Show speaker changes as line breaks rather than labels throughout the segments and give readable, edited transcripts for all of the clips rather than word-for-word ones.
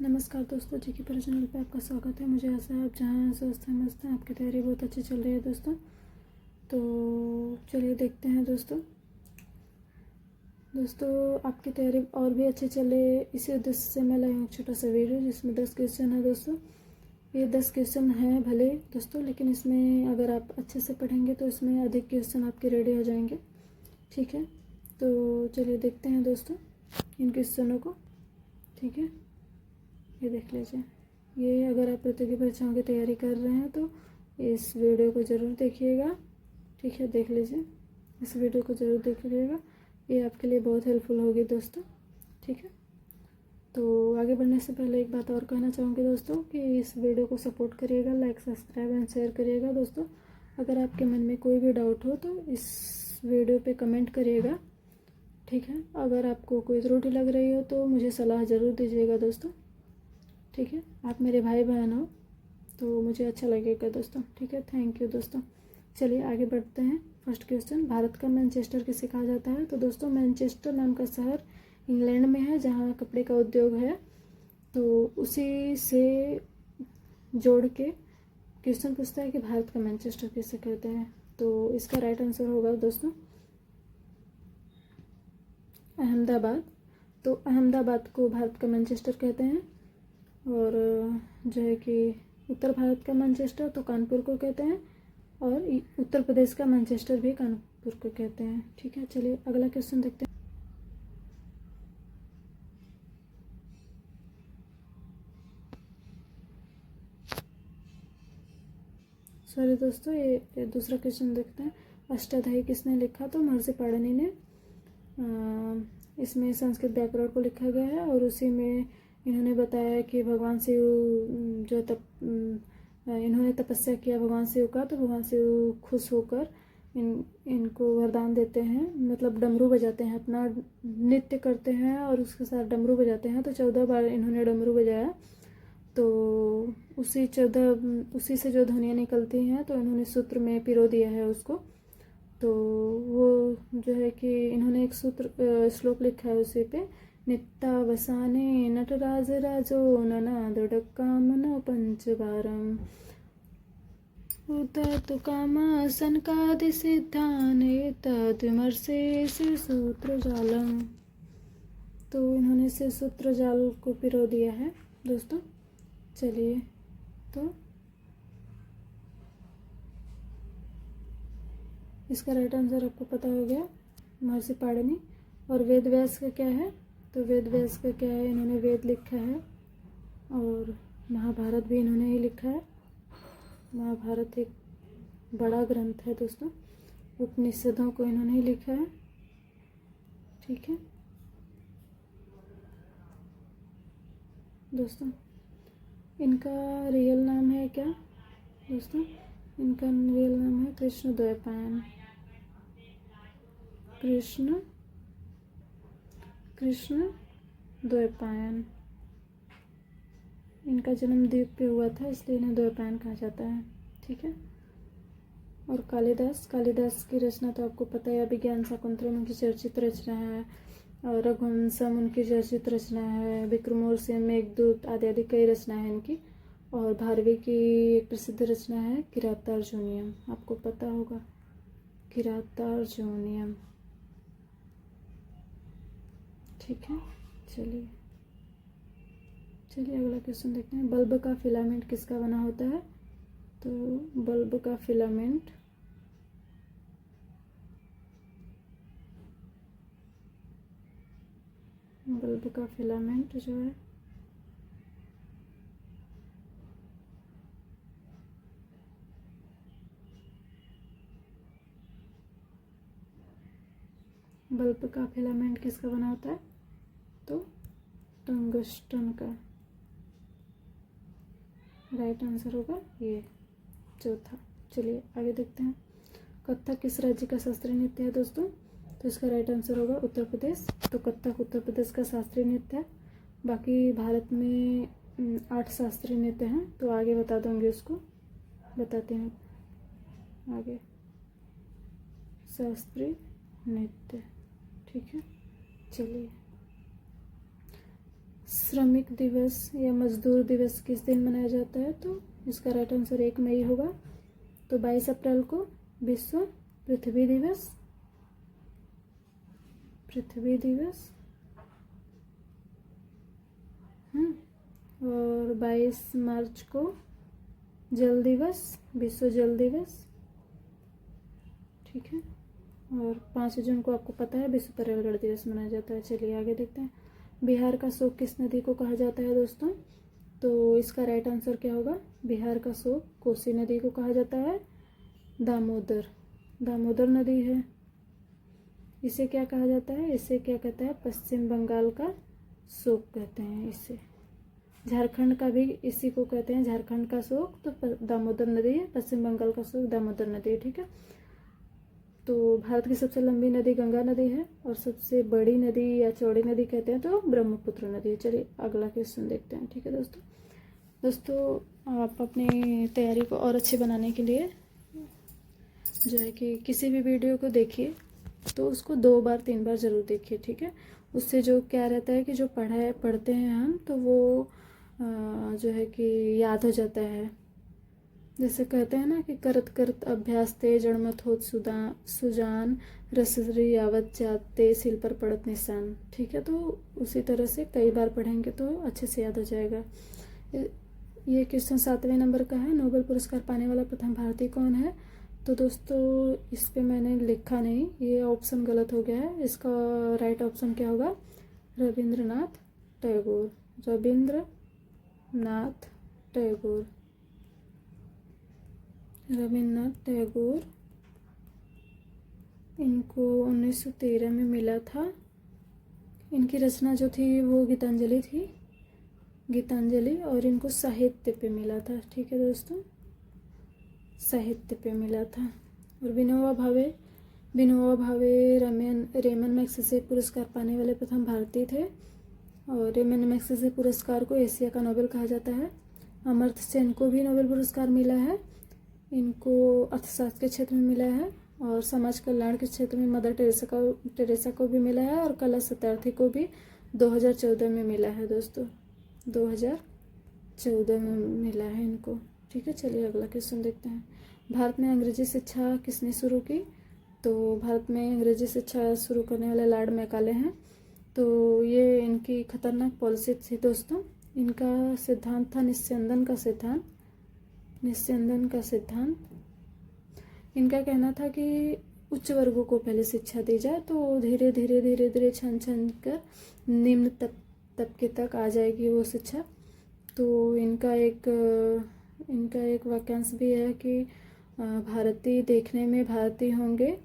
नमस्कार दोस्तों, जी की पर चैनल पे आपका स्वागत है। मुझे आशा है आप जहाँ स्वस्थ हैं मस्त हैं, आपकी तैयारी बहुत अच्छी चल रही है दोस्तों। तो चलिए देखते हैं दोस्तों आपकी तैयारी और भी अच्छी चले, इसी उद्देश्य से मैं लाई हूँ एक छोटा सा वीडियो जिसमें 10 क्वेश्चन है दोस्तों। ये 10 क्वेश्चन हैं भले दोस्तों, लेकिन इसमें अगर आप अच्छे से पढ़ेंगे तो इसमें अधिक क्वेश्चन आपके रेडी हो जाएंगे। ठीक है, तो चलिए देखते हैं दोस्तों इन क्वेश्चनों को। ठीक है, ये देख लीजिए। ये अगर आप प्रतियोगी परीक्षाओं की तैयारी कर रहे हैं तो इस वीडियो को ज़रूर देखिएगा। ठीक है, देख लीजिए, इस वीडियो को ज़रूर देखिएगा, ये आपके लिए बहुत हेल्पफुल होगी दोस्तों। ठीक है, तो आगे बढ़ने से पहले एक बात और कहना चाहूँगी दोस्तों कि इस वीडियो को सपोर्ट करिएगा, लाइक सब्सक्राइब एंड शेयर करिएगा दोस्तों। अगर आपके मन में कोई भी डाउट हो तो इस वीडियो पे कमेंट करिएगा। ठीक है, अगर आपको कोई त्रुटि लग रही हो तो मुझे सलाह ज़रूर दीजिएगा दोस्तों। ठीक है, आप मेरे भाई बहन हो तो मुझे अच्छा लगेगा दोस्तों। ठीक है, थैंक यू दोस्तों। चलिए आगे बढ़ते हैं। फर्स्ट क्वेश्चन, भारत का मैनचेस्टर किसे कहा जाता है? तो दोस्तों मैनचेस्टर नाम का शहर इंग्लैंड में है जहाँ कपड़े का उद्योग है। तो उसी से जोड़ के क्वेश्चन पूछता है कि भारत का मैनचेस्टर किसे कहते हैं। तो इसका राइट आंसर होगा दोस्तों अहमदाबाद। तो अहमदाबाद को भारत का मैनचेस्टर कहते हैं। और जो है कि उत्तर भारत का मैनचेस्टर तो कानपुर को कहते हैं, और उत्तर प्रदेश का मैनचेस्टर भी कानपुर को कहते हैं। ठीक है, चलिए अगला क्वेश्चन देखते हैं। सॉरी दोस्तों, ये दूसरा क्वेश्चन देखते हैं। अष्टाध्यायी किसने लिखा? तो महर्षि पाणिनि ने। इसमें संस्कृत व्याकरण को लिखा गया है और उसी में इन्होंने बताया कि भगवान शिव जो इन्होंने तपस्या किया भगवान शिव का, तो भगवान शिव खुश होकर इनको वरदान देते हैं, मतलब डमरू बजाते हैं, अपना नृत्य करते हैं और उसके साथ डमरू बजाते हैं। तो 14 बार इन्होंने डमरू बजाया, तो उसी से जो ध्वनियाँ निकलती हैं तो इन्होंने सूत्र में पिरो दिया है उसको। तो वो जो है कि इन्होंने एक सूत्र श्लोक लिखा है उसी पे, नित्तावसाने नटराज राजो ननादुडक्कामनो पंचबारम उत कामा सनकादि सिद्धाने तद्विमर्शे सूत्र जालम। तो इन्होंने से सूत्र जाल को पिरो दिया है दोस्तों। चलिए, तो इसका राइट आंसर आपको पता हो गया, महर्षि पाणिनि। और वेद व्यास का क्या है? तो वेद व्यास का क्या है, इन्होंने वेद लिखा है और महाभारत भी इन्होंने ही लिखा है। महाभारत एक बड़ा ग्रंथ है दोस्तों, उपनिषदों को इन्होंने ही लिखा है। ठीक है दोस्तों, इनका रियल नाम है क्या दोस्तों? इनका रियल नाम है कृष्णद्वैपायन। कृष्णद्वैपायन। इनका जन्म द्वीप पे हुआ था, इसलिए इन्हें द्वैपायन कहा जाता है। ठीक है, और कालिदास की रचना तो आपको पता है, अभिज्ञान शाकुंतलम उनकी चर्चित रचना है, और रघुवंशम उनकी चर्चित रचना है, विक्रमोर्वशीय मेघदूत आदि कई रचना है इनकी। और भारवी की एक प्रसिद्ध रचना है किरातार्जुनीयम, आपको पता होगा किरातार्जुनीयम। ठीक है, चलिए अगला क्वेश्चन देखते हैं। बल्ब का फिलामेंट किसका बना होता है? तो बल्ब का फिलामेंट जो है बल्ब का फिलामेंट किसका बना होता है? तो टंगस्टन का। राइट आंसर होगा ये चौथा। चलिए आगे देखते हैं। कथक किस राज्य का शास्त्रीय नृत्य है दोस्तों? तो इसका राइट आंसर होगा उत्तर प्रदेश। तो कथक उत्तर प्रदेश का शास्त्रीय नृत्य है। बाकी भारत में 8 शास्त्रीय नृत्य हैं, तो आगे बता दूंगी उसको, बताते हैं आगे। शास्त्रीय नृत्य, ठीक है। चलिए श्रमिक दिवस या मजदूर दिवस किस दिन मनाया जाता है? तो इसका राइट आंसर 1 मई होगा। तो 22 अप्रैल को विश्व पृथ्वी दिवस, पृथ्वी दिवस। और 22 मार्च को जल दिवस, विश्व जल दिवस, ठीक है। और 5 जून को आपको पता है विश्व पर्यावरण दिवस मनाया जाता है। चलिए आगे देखते हैं। बिहार का शोक किस नदी को कहा जाता है दोस्तों? तो इसका राइट आंसर क्या होगा? बिहार का शोक कोसी नदी को कहा जाता है। दामोदर, दामोदर नदी है। इसे क्या कहा जाता है? इसे क्या कहता है? पश्चिम बंगाल का शोक कहते हैं इसे। झारखंड का भी इसी को कहते हैं, झारखंड का शोक तो दामोदर नदी है, पश्चिम बंगाल का शोक दामोदर नदी है, ठीक है। तो भारत की सबसे लंबी नदी गंगा नदी है और सबसे बड़ी नदी या चौड़ी नदी कहते हैं तो ब्रह्मपुत्र नदी है। चलिए अगला क्वेश्चन देखते हैं, ठीक है दोस्तों आप अपनी तैयारी को और अच्छी बनाने के लिए जो है कि किसी भी वीडियो को देखिए तो उसको 2 बार 3 बार ज़रूर देखिए, ठीक है। उससे जो क्या रहता है कि जो पढ़ते हैं हम तो वो जो है कि याद हो जाता है। जैसे कहते हैं ना कि करत करत अभ्यास ते जड़मत होत सुजान रसरी यावत जाते सिल पर पड़त निशान, ठीक है। तो उसी तरह से कई बार पढ़ेंगे तो अच्छे से याद हो जाएगा। ये क्वेश्चन 7वें नंबर का है। नोबेल पुरस्कार पाने वाला प्रथम भारतीय कौन है? तो दोस्तों इस पे मैंने लिखा नहीं, ये ऑप्शन गलत हो गया है। इसका राइट ऑप्शन क्या होगा? रविंद्रनाथ टैगोर, रविंद्रनाथ टैगोर, रविन्द्रनाथ टैगोर। इनको 1913 में मिला था। इनकी रचना जो थी वो गीतांजलि थी, गीतांजलि। और इनको साहित्य पे मिला था, ठीक है दोस्तों, साहित्य पे मिला था। और विनोबा भावे रेमन मैग्सेसे पुरस्कार पाने वाले प्रथम भारतीय थे। और रेमन मैग्सेसे पुरस्कार को एशिया का नोबेल कहा जाता है। अमर्त्य सेन को भी नोबेल पुरस्कार मिला है। इनको अर्थशास्त्र के क्षेत्र में मिला है और समाज कल्याण के क्षेत्र में मदर टेरेसा को भी मिला है। और कला सत्यार्थी को भी 2014 में मिला है दोस्तों, 2014 में मिला है इनको, ठीक है। चलिए अगला क्वेश्चन देखते हैं। भारत में अंग्रेजी शिक्षा किसने शुरू की? तो भारत में अंग्रेजी शिक्षा शुरू करने वाले लॉर्ड मैकाले हैं। तो ये इनकी खतरनाक पॉलिसी थी दोस्तों। इनका सिद्धांत था निस्यंदन का सिद्धांत, निस्यंदन का सिद्धांत। इनका कहना था कि उच्च वर्गों को पहले शिक्षा दी जाए तो धीरे धीरे छन छन कर निम्न तबके तक आ जाएगी वो शिक्षा। तो इनका एक वाक्यांश भी है कि भारतीय देखने में भारतीय होंगे,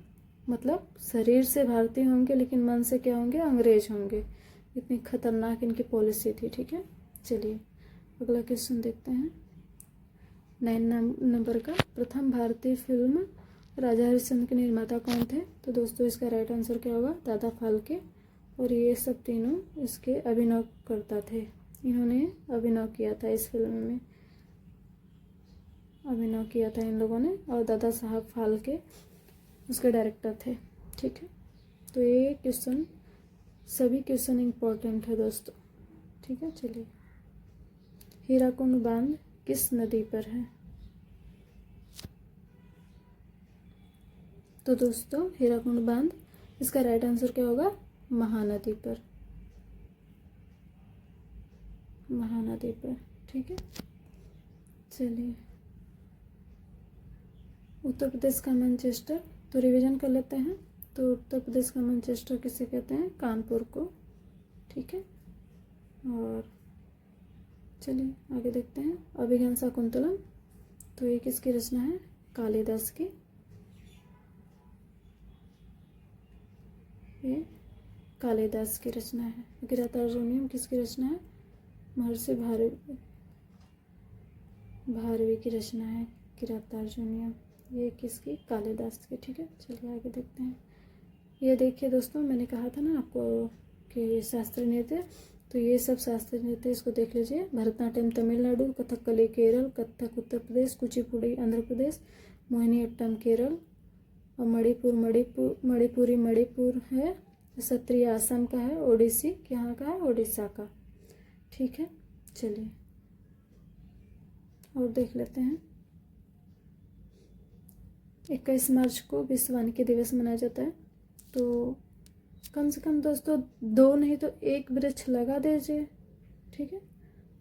मतलब शरीर से भारतीय होंगे लेकिन मन से क्या होंगे? अंग्रेज होंगे। इतनी खतरनाक इनकी पॉलिसी थी, ठीक है। चलिए अगला क्वेश्चन देखते हैं। 9 नंबर का। प्रथम भारतीय फिल्म राजा हरिश्चंद्र के निर्माता कौन थे? तो दोस्तों इसका राइट आंसर क्या होगा? दादा फाल्के। और ये सब तीनों इसके अभिनवकर्ता थे। इन्होंने अभिनव किया था, इस फिल्म में अभिनव किया था इन लोगों ने। और दादा साहब फाल्के उसके डायरेक्टर थे, ठीक है। तो ये क्वेश्चन, सभी क्वेश्चन इम्पोर्टेंट है दोस्तों, ठीक है। चलिए, हीराकुंड बांध किस नदी पर है? तो दोस्तों हीराकुंड बांध, इसका राइट आंसर क्या होगा? महानदी पर, महानदी पर, ठीक है। चलिए, उत्तर प्रदेश का मैनचेस्टर, तो रिवीजन कर लेते हैं। तो उत्तर प्रदेश का मैनचेस्टर किसे कहते हैं? कानपुर को, ठीक है। और चलिए आगे देखते हैं। अभिज्ञान शाकुंतलम, तो ये किसकी रचना है? कालिदास की। ये कालिदास की रचना है। किरातार्जुनीयम किसकी रचना है? महर्षि भारवी की रचना है किरातार्जुनीयम। ये किसकी? कालिदास की, ठीक है। चलिए आगे देखते हैं। ये देखिए दोस्तों, मैंने कहा था ना आपको कि ये शास्त्रीय नृत्य, तो ये सब शास्त्रीय नृत्य इसको देख लीजिए। भरतनाट्यम तमिलनाडु, कथकली केरल, कथक उत्तर प्रदेश, कुचिपुड़ी आंध्र प्रदेश, मोहिनीअट्टम केरल, और मणिपुरी मणिपुर है, सत्रिय आसाम का है, ओडिसी यहाँ का है, उड़ीसा का, ठीक है, चलिए और देख लेते हैं। 21 मार्च को विश्व वानिकी दिवस मनाया जाता है। तो कम से कम दोस्तों 2 नहीं तो 1 वृक्ष लगा दीजिए, ठीक है,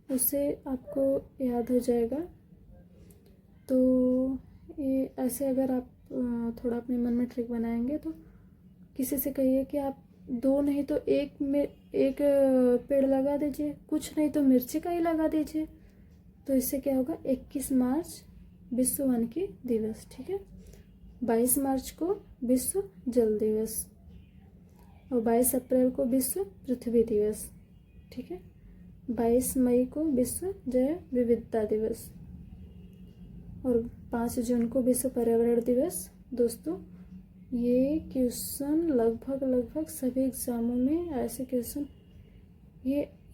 उससे आपको याद हो जाएगा। तो ये ऐसे अगर आप थोड़ा अपने मन में ट्रिक बनाएंगे तो किसी से कहिए कि आप 2 नहीं तो 1 पेड़ लगा दीजिए, कुछ नहीं तो मिर्ची का ही लगा दीजिए। तो इससे क्या होगा, 21 मार्च विश्व वानिकी दिवस, ठीक है। 22 मार्च को विश्व जल दिवस और 22 अप्रैल को विश्व पृथ्वी दिवस, ठीक है। 22 मई को विश्व जैव विविधता दिवस और 5 जून को विश्व पर्यावरण दिवस। दोस्तों ये क्वेश्चन लगभग सभी एग्ज़ामों में ऐसे क्वेश्चन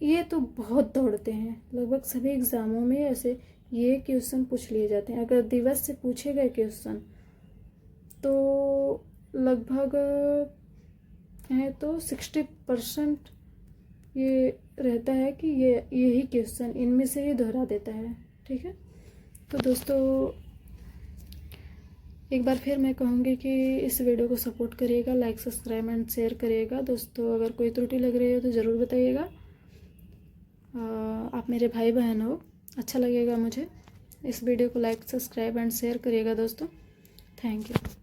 ये तो बहुत दौड़ते हैं, लगभग सभी एग्ज़ामों में ऐसे ये क्वेश्चन पूछ लिए जाते हैं। अगर दिवस से पूछे गए क्वेश्चन तो लगभग है तो 60% ये रहता है कि यही क्वेश्चन इनमें से ही दोहरा देता है, ठीक है। तो दोस्तों एक बार फिर मैं कहूँगी कि इस वीडियो को सपोर्ट करिएगा, लाइक सब्सक्राइब एंड शेयर करिएगा। दोस्तों अगर कोई त्रुटि लग रही हो तो ज़रूर बताइएगा। आप मेरे भाई बहन हो, अच्छा लगेगा मुझे। इस वीडियो को लाइक सब्सक्राइब एंड शेयर करिएगा दोस्तों। Thank you.